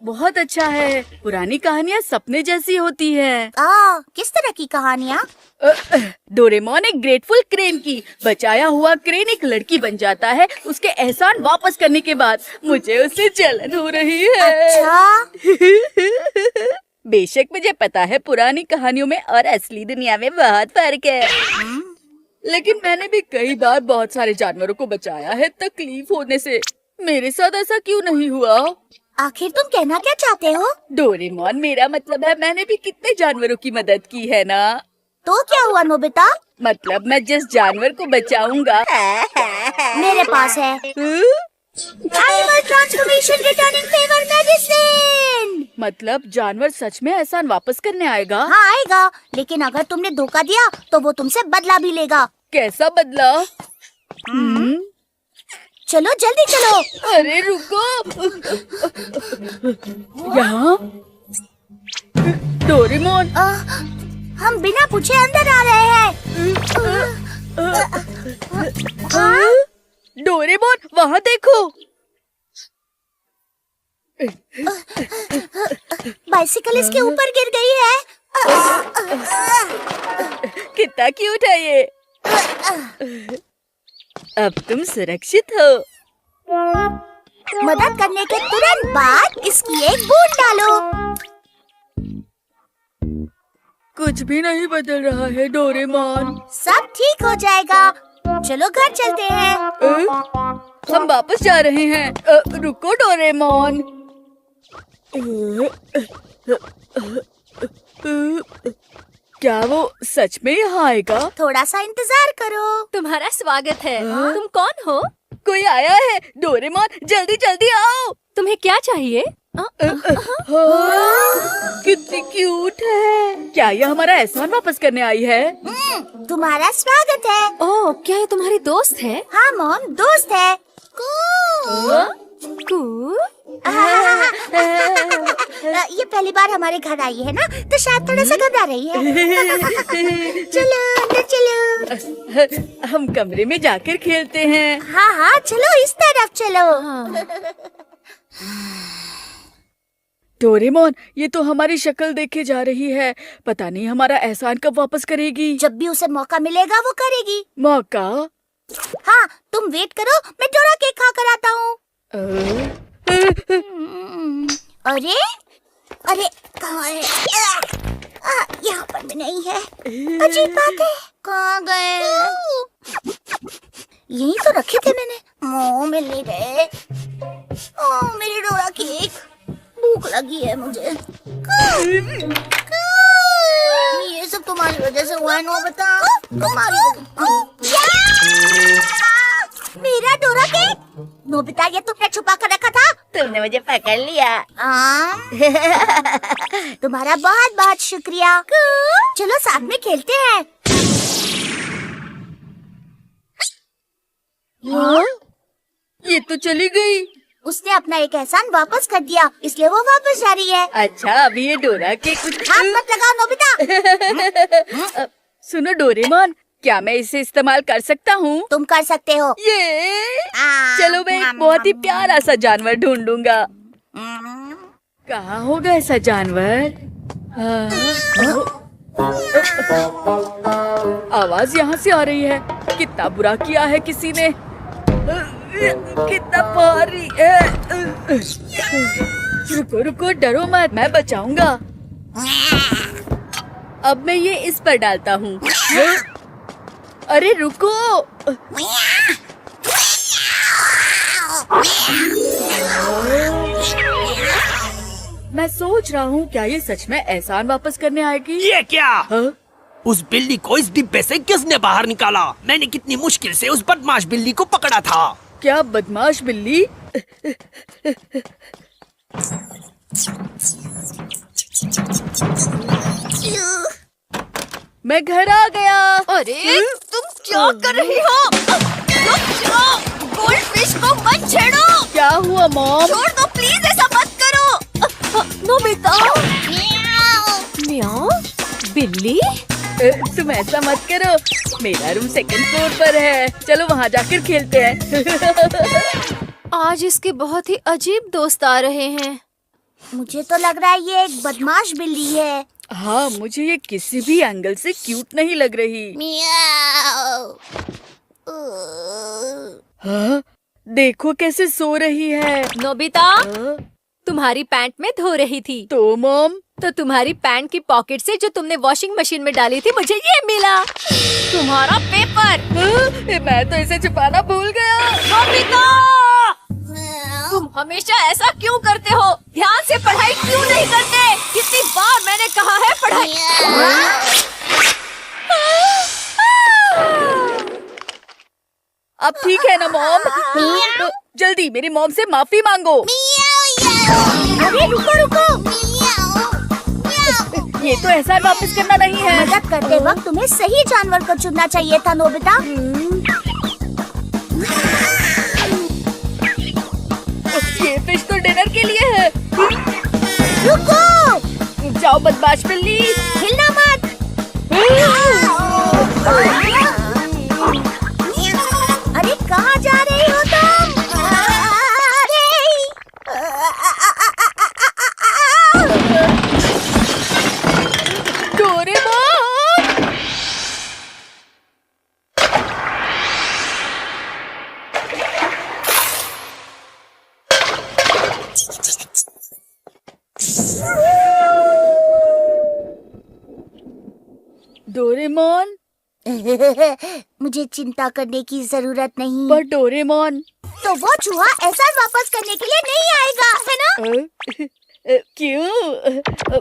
बहुत अच्छा है। पुरानी कहानियाँ सपने जैसी होती है। किस तरह की कहानियाँ? डोरेमोन एक ग्रेटफुल क्रेन की। बचाया हुआ क्रेन एक लड़की बन जाता है उसके एहसान वापस करने के बाद। मुझे उससे जलन हो रही है। अच्छा। बेशक मुझे पता है पुरानी कहानियों में और असली दुनिया में बहुत फर्क है, लेकिन मैंने भी कई बार बहुत सारे जानवरों को बचाया है तकलीफ होने से। मेरे साथ ऐसा क्यों नहीं हुआ? आखिर तुम कहना क्या चाहते हो? डोरेमोन, मेरा मतलब है मैंने भी कितने जानवरों की मदद की है ना। तो क्या हुआ नोबिता? मतलब मैं जिस जानवर को बचाऊंगा मेरे पास है animal transformation returning favour medicine. मतलब जानवर सच में एहसान वापस करने आएगा? हाँ आएगा, लेकिन अगर तुमने धोखा दिया तो वो तुमसे बदला भी लेगा। कैसा बदला? चलो जल्दी चलो। अरे रुको, यहाँ डोरेमोन। हम बिना पूछे अंदर आ रहे हैं। डोरेमोन वहाँ देखो। बाइसिकल इसके ऊपर गिर गई है। कितना क्यूट है ये। अब तुम सुरक्षित हो। मदद करने के तुरंत बाद इसकी एक बूंद डालो। कुछ भी नहीं बदल रहा है डोरेमोन। सब ठीक हो जाएगा। चलो घर चलते हैं। हम वापस जा रहे हैं। रुको डोरेमोन। क्या वो सच में यहाँ आएगा? थोड़ा सा इंतजार करो। तुम्हारा स्वागत है। तुम कौन हो? कोई आया है। डोरेमोन जल्दी जल्दी आओ। तुम्हें क्या चाहिए? कितनी क्यूट है। क्या ये हमारा एहसान वापस करने आई है? तुम्हारा स्वागत है। ओह, क्या ये तुम्हारी दोस्त है? हाँ मॉम, दोस्त है। ये पहली बार हमारे घर आई है ना, तो शायद थोड़ा सा घबरा रही है। चलो अंदर चलो। हम कमरे में जाकर खेलते हैं। हाँ हाँ चलो इस तरफ चलो। डोरेमोन, ये तो हमारी शक्ल देखे जा रही है। पता नहीं हमारा एहसान कब वापस करेगी। जब भी उसे मौका मिलेगा वो करेगी। मौका? हाँ तुम वेट करो, मैं डोरा केक खा कर आता हूँ। अरे अरे कहाँ है? यहाँ पर भी नहीं है। अजीब बात है, कहाँ गए? यहीं तो रखे थे मैंने। मिल नहीं रहे। मेरे डोरा केक, भूख लगी है मुझे। ये सब तुम्हारी वजह से हुआ है नोबिता। मेरा डोरा केक? नोबिता ये तुमने छुपा कर रखा था? तुमने मुझे पकड़ लिया। तुम्हारा बहुत बहुत शुक्रिया। चलो साथ में खेलते हैं। ये तो चली गई। उसने अपना एक एहसान वापस कर दिया, इसलिए वो वापस जा रही है। अच्छा, अभी ये डोरा के कुछ हाथ मत लगाओ नोबिता। सुनो डोरेमोन, क्या मैं इसे इस्तेमाल कर सकता हूँ? तुम कर सकते हो। ये चलो मैं एक बहुत ही प्यारा सा जानवर ढूंढूंगा। कहाँ होगा ऐसा जानवर? आवाज यहाँ से आ रही है। कितना बुरा किया है किसी ने। कितना भारी है। रुको रुको, डरो मत, मैं बचाऊंगा। अब मैं ये इस पर डालता हूँ। अरे रुको। मैं सोच रहा हूँ क्या ये सच में एहसान वापस करने आएगी? ये क्या? हाँ? उस बिल्ली को इस डिब्बे से किसने बाहर निकाला? मैंने कितनी मुश्किल से उस बदमाश बिल्ली को पकड़ा था। क्या बदमाश बिल्ली? मैं घर आ गया। अरे तुम क्या कर रही हो? गोल्ड फिश को मत छेड़ो। क्या हुआ मॉम? छोड़ दो प्लीज, ऐसा मत करो। नोबिता। म्याऊ। बिल्ली? तुम ऐसा मत करो। मेरा रूम सेकंड फ्लोर पर है। चलो वहाँ जाकर खेलते हैं। आज इसके बहुत ही अजीब दोस्त आ रहे हैं। मुझे तो लग रहा है ये एक बदमाश बिल्ली है। हाँ, मुझे ये किसी भी एंगल से क्यूट नहीं लग रही। मियाओ। हाँ, देखो कैसे सो रही है। नोबिता, हाँ, तुम्हारी पैंट में धो रही थी तो मॉम, तो तुम्हारी पैंट की पॉकेट से जो तुमने वॉशिंग मशीन में डाली थी मुझे ये मिला, तुम्हारा पेपर। हाँ, मैं तो इसे छुपाना भूल गया। नोबिता, तुम हमेशा ऐसा क्यों करते हो? ध्यान से पढ़ाई क्यों नहीं करते? कितनी बार मैंने कहा है पढ़ाई। अब ठीक है ना मॉम? जल्दी मेरी मॉम से माफी मांगो। अरे रुको रुको। ये तो एहसान वापस करना नहीं है। मदद करते वक्त तुम्हें सही जानवर को चुनना चाहिए था नोबिता। ये फिश तो डिनर के लिए है। रुको, जाओ बदमाश बिल्ली। हिलना मत। अरे कहाँ जा रही हो तुम? डोरेमोन! डोरेमोन, मुझे चिंता करने की जरूरत नहीं। पर डोरेमोन, तो वो चूहा एहसान वापस करने के लिए नहीं आएगा, है ना? क्यों?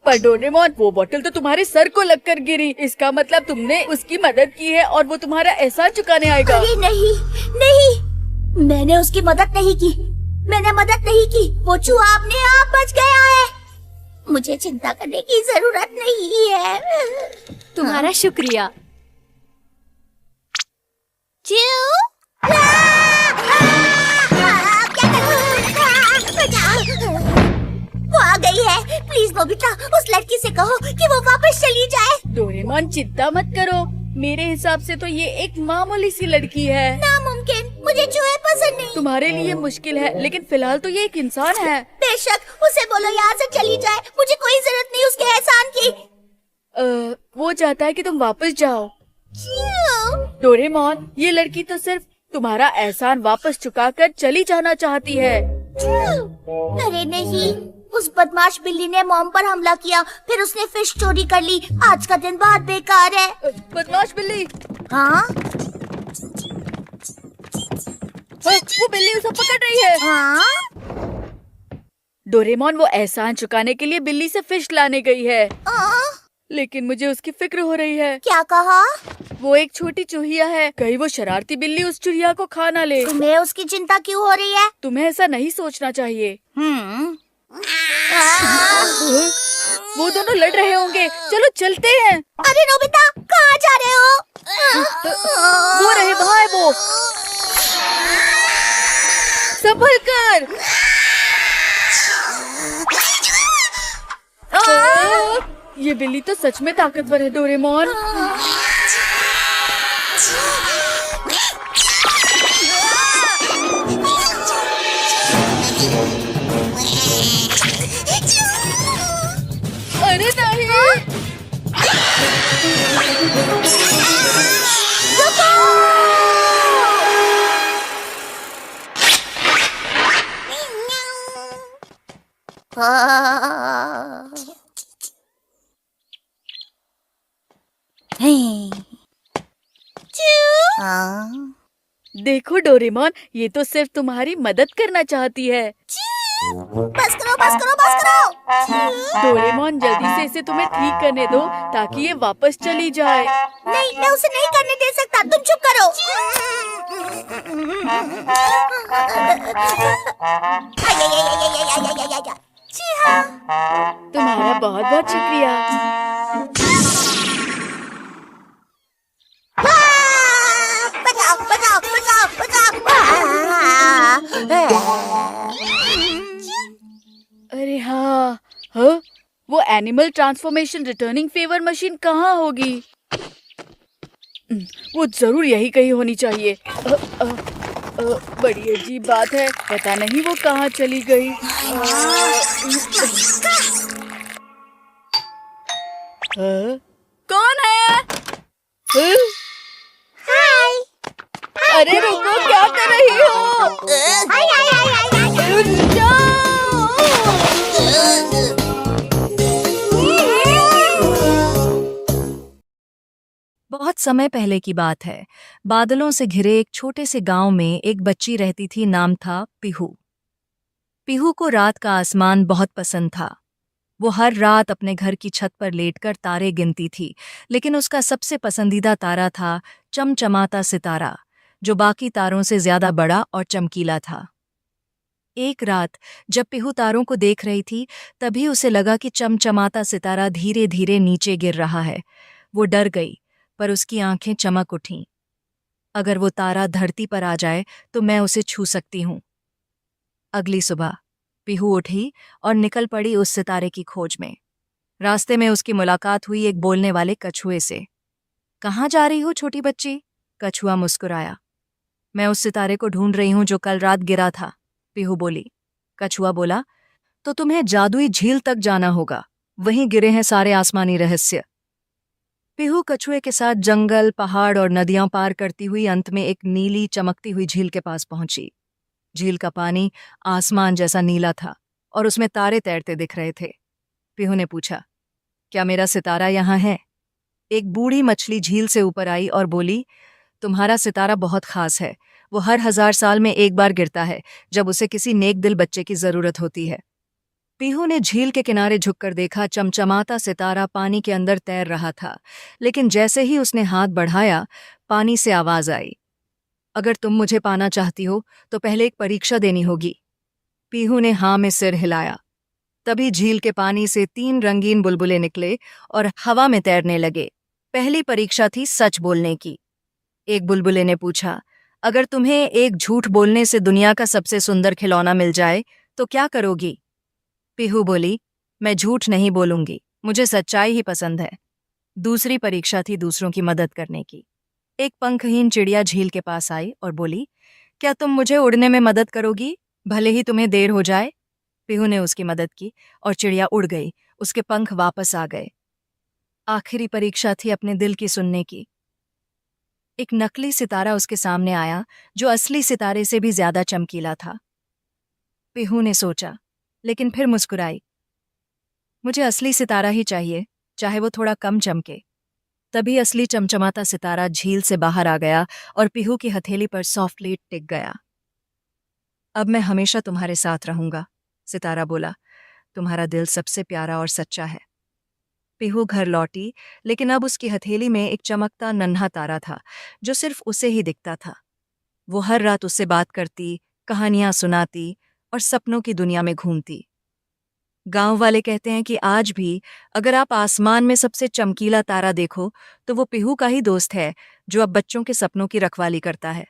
पर डोरेमोन, वो बोतल तो तुम्हारे सर को लगकर गिरी। इसका मतलब तुमने उसकी मदद की है और वो तुम्हारा एहसान चुकाने आएगा। अरे नहीं, नहीं, मैंने उसकी मदद नहीं की। मैंने मदद नहीं की। वो चूहा अपने आप बच गया है। मुझे चिंता करने की जरूरत नहीं है। तुम्हारा शुक्रिया। वो आ गई है। प्लीज नोबिता, उस लड़की से कहो कि वो वापस चली जाए। डोरेमोन, चिंता मत करो। मेरे हिसाब से तो ये एक मामूली सी लड़की है। नामुमकिन, मुझे चूहे पसंद नहीं। तुम्हारे लिए मुश्किल है, लेकिन फिलहाल तो ये एक इंसान है। बेशक, उसे बोलो यहाँ से चली जाए। मुझे कोई जरूरत नहीं उसके एहसान की। वो चाहता है कि तुम वापस जाओ। क्यों? डोरेमोन, ये लड़की तो सिर्फ तुम्हारा एहसान वापस चुकाकर चली जाना चाहती है। अरे नहीं, उस बदमाश बिल्ली ने मॉम पर हमला किया, फिर उसने फिश चोरी कर ली। आज का दिन बहुत बेकार है। बदमाश बिल्ली! हाँ? वो बिल्ली उसे पकड़ रही है। हाँ? डोरेमोन, वो एहसान चुकाने के लिए बिल्ली से फिश लाने गई है, हाँ? लेकिन मुझे उसकी फिक्र हो रही है। क्या कहा? वो एक छोटी चूहिया है। कहीं वो शरारती बिल्ली उस चूहिया को खा ना ले। तुम्हें उसकी चिंता क्यों हो रही है? तुम्हें ऐसा नहीं सोचना चाहिए। वो दोनों लड़ रहे होंगे। चलो चलते हैं। अरे नोबिता, कहाँ जा रहे हो? वो रहे, वहाँ है वो। संभल कर। ये बिल्ली तो सच में ताकतवर है डोरेमोन। अरे नहीं! देखो डोरेमोन, ये तो सिर्फ तुम्हारी मदद करना चाहती है। बस करो, बस करो, बस करो। डोरेमोन, जल्दी से इसे तुम्हें ठीक करने दो ताकि ये वापस चली जाए। नहीं, मैं उसे नहीं करने दे सकता। तुम चुप करो। जी हाँ। तुम्हारा बहुत बहुत शुक्रिया। बचाओ, बचाओ, बचाओ, बचाओ। अरे हाँ, हाँ, वो animal transformation returning favour machine कहाँ होगी? वो जरूर यही कहीं होनी चाहिए। बड़ी अजीब बात है, पता नहीं वो कहाँ चली गई। कौन है? हाय अरे रुको, क्या कर रही हो? हाय हाय हाय हाय रुक जाओ। बहुत समय पहले की बात है। बादलों से घिरे एक छोटे से गांव में एक बच्ची रहती थी। नाम था पीहू। पीहू को रात का आसमान बहुत पसंद था। वो हर रात अपने घर की छत पर लेटकर तारे गिनती थी, लेकिन उसका सबसे पसंदीदा तारा था चमचमाता सितारा, जो बाकी तारों से ज्यादा बड़ा और चमकीला था। एक रात जब पीहू तारों को देख रही थी, तभी उसे लगा कि चमचमाता सितारा धीरे धीरे नीचे गिर रहा है। वो डर गई, पर उसकी आंखें चमक उठीं। अगर वो तारा धरती पर आ जाए तो मैं उसे छू सकती हूँ। अगली सुबह पीहू उठी और निकल पड़ी उस सितारे की खोज में। रास्ते में उसकी मुलाकात हुई एक बोलने वाले कछुए से। कहाँ जा रही हो छोटी बच्ची? कछुआ मुस्कुराया। मैं उस सितारे को ढूंढ रही हूँ जो कल रात गिरा था, पीहू बोली। कछुआ बोला, तो तुम्हें जादुई झील तक जाना होगा, वहीं गिरे हैं सारे आसमानी रहस्य। पीहू कछुए के साथ जंगल, पहाड़ और नदियां पार करती हुई अंत में एक नीली चमकती हुई झील के पास पहुंची। झील का पानी आसमान जैसा नीला था और उसमें तारे तैरते दिख रहे थे। पीहू ने पूछा, क्या मेरा सितारा यहाँ है? एक बूढ़ी मछली झील से ऊपर आई और बोली, तुम्हारा सितारा बहुत खास है। वो हर 1000 साल में एक बार गिरता है, जब उसे किसी नेक दिल बच्चे की जरूरत होती है। पीहू ने झील के किनारे झुककर देखा। चमचमाता सितारा पानी के अंदर तैर रहा था, लेकिन जैसे ही उसने हाथ बढ़ाया, पानी से आवाज आई, अगर तुम मुझे पाना चाहती हो तो पहले एक परीक्षा देनी होगी। पीहू ने हाँ में सिर हिलाया। तभी झील के पानी से 3 रंगीन बुलबुले निकले और हवा में तैरने लगे। पहली परीक्षा थी सच बोलने की। एक बुलबुले ने पूछा, अगर तुम्हें एक झूठ बोलने से दुनिया का सबसे सुंदर खिलौना मिल जाए तो क्या करोगी? पीहू बोली, मैं झूठ नहीं बोलूंगी, मुझे सच्चाई ही पसंद है। दूसरी परीक्षा थी दूसरों की मदद करने की। एक पंखहीन चिड़िया झील के पास आई और बोली, क्या तुम मुझे उड़ने में मदद करोगी, भले ही तुम्हें देर हो जाए? पीहू ने उसकी मदद की और चिड़िया उड़ गई। उसके पंख वापस आ गए। आखिरी परीक्षा थी अपने दिल की सुनने की। एक नकली सितारा उसके सामने आया, जो असली सितारे से भी ज्यादा चमकीला था। पीहू ने सोचा, लेकिन फिर मुस्कुराई। मुझे असली सितारा ही चाहिए, चाहे वो थोड़ा कम चमके। तभी असली चमचमाता सितारा झील से बाहर आ गया और पीहू की हथेली पर सॉफ्टली टिक गया। अब मैं हमेशा तुम्हारे साथ रहूंगा, सितारा बोला। तुम्हारा दिल सबसे प्यारा और सच्चा है। पीहू घर लौटी, लेकिन अब उसकी हथेली में एक चमकता नन्हा तारा था, जो सिर्फ उसे ही दिखता था। वो हर रात उससे बात करती, कहानियां सुनाती और सपनों की दुनिया में घूमती। गांव वाले कहते हैं कि आज भी अगर आप आसमान में सबसे चमकीला तारा देखो तो वो पीहू का ही दोस्त है, जो अब बच्चों के सपनों की रखवाली करता है।